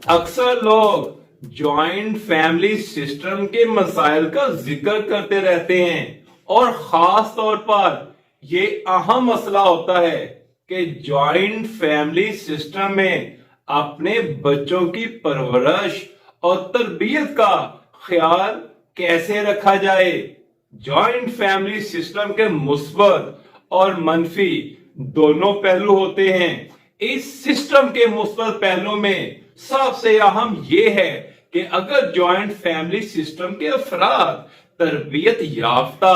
अक्सर लोग joint family system के मसाइल का जिक्र करते रहते हैं और खास तौर पर ये अहम मसला होता है कि जॉइंट फैमिली सिस्टम में अपने बच्चों की परवरिश और तरबियत का ख्याल कैसे रखा जाए। जॉइंट फैमिली सिस्टम के मुस्बत और मनफी दोनों पहलू होते हैं। इस सिस्टम के मुस्बत पहलू में सबसे अहम ये है कि अगर जॉइंट फैमिली सिस्टम के अफराद तरबियत याफ्ता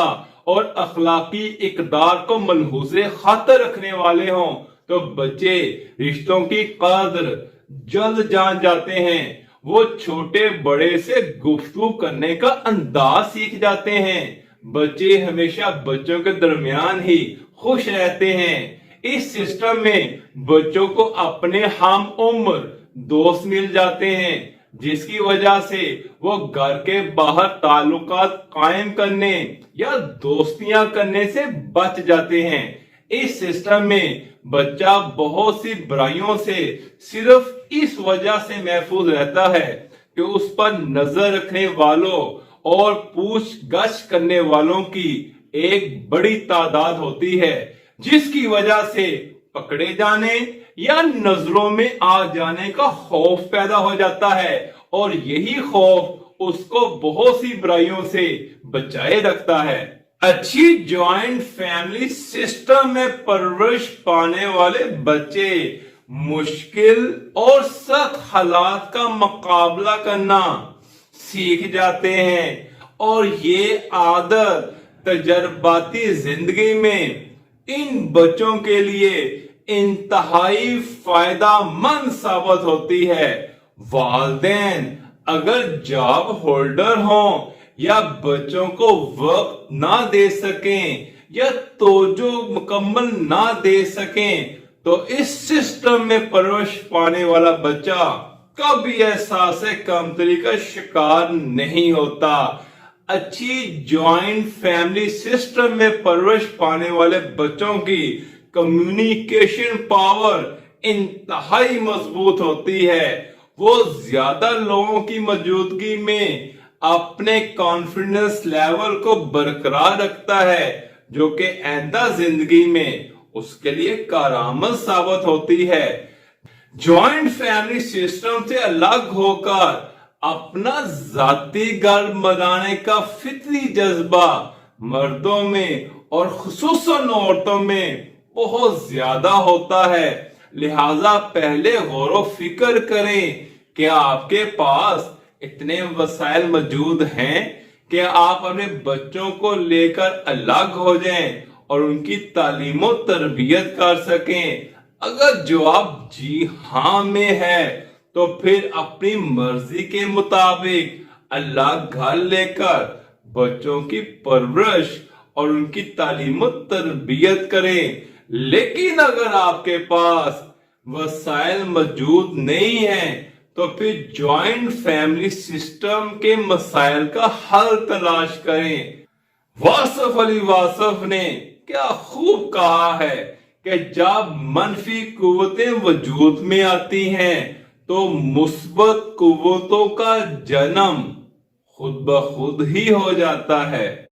और अखलाकी इकदार को मलहूज़े खातर रखने वाले हों तो बच्चे रिश्तों की कद्र जल्द जान जाते हैं। वो छोटे बड़े से गुफ्तगू करने का अंदाज सीख जाते हैं। बच्चे हमेशा बच्चों के दरमियान ही खुश रहते हैं। इस सिस्टम में बच्चों को अपने हम उम्र दोस्त मिल जाते हैं, जिसकी वजह से वो घर के बाहर ताल्लुकात कायम करने या दोस्तियां करने से बच जाते हैं। इस सिस्टम में बच्चा बहुत सी बुराइयों से सिर्फ इस वजह से महफूज रहता है कि उस पर नजर रखने वालों और पूछगछ करने वालों की एक बड़ी तादाद होती है, जिसकी वजह से पकड़े जाने या नजरों में आ जाने का खौफ पैदा हो जाता है और यही खौफ उसको बहुत सी बुराइयों से बचाए रखता है। अच्छी जॉइंट फैमिली सिस्टम में परवरिश पाने वाले बच्चे मुश्किल और सख्त हालात का मुकाबला करना सीख जाते हैं और ये आदत तजर्बाती जिंदगी में इन बच्चों के लिए इंतहाई फायदा मंद साबित होती है। वालिदैन अगर जॉब होल्डर हों या बच्चों को वक्त ना दे सकें या तोजो मुकम्मल ना दे सकें तो इस सिस्टम में परवरिश पाने वाला बच्चा कभी एहसास कमतरी का शिकार नहीं होता। अच्छी जॉइंट फैमिली सिस्टम में परवरिश पाने वाले बच्चों की कम्युनिकेशन पावर इंतहाई मजबूत होती है। वो ज्यादा लोगों की मौजूदगी में अपने कॉन्फिडेंस लेवल को बरकरार रखता है, जो कि आइंदा जिंदगी में उसके लिए कारआमद साबित होती है। जॉइंट फैमिली सिस्टम से अलग होकर अपना जाती घर बनाने का फितरी जज्बा मर्दों में और खुसूसन औरतों में बहुत ज्यादा होता है। लिहाजा पहले गौर फिक्र करें कि आपके पास इतने वसाइल मौजूद हैं कि आप अपने बच्चों को लेकर अलग हो जाएं और उनकी तालीम और तरबियत कर सकें। अगर जवाब जी हाँ में है तो फिर अपनी मर्जी के मुताबिक अलग घर लेकर बच्चों की परवरिश और उनकी तालीम और तरबियत करें। लेकिन अगर आपके पास वसाइल मौजूद नहीं है तो फिर जॉइंट फैमिली सिस्टम के मसाइल का हल तलाश करें। वासफ अली वासफ ने क्या खूब कहा है कि जब मनफी कुव्वतें वजूद में आती हैं तो मुस्बत कुव्वतों का जन्म खुद ब खुद ही हो जाता है।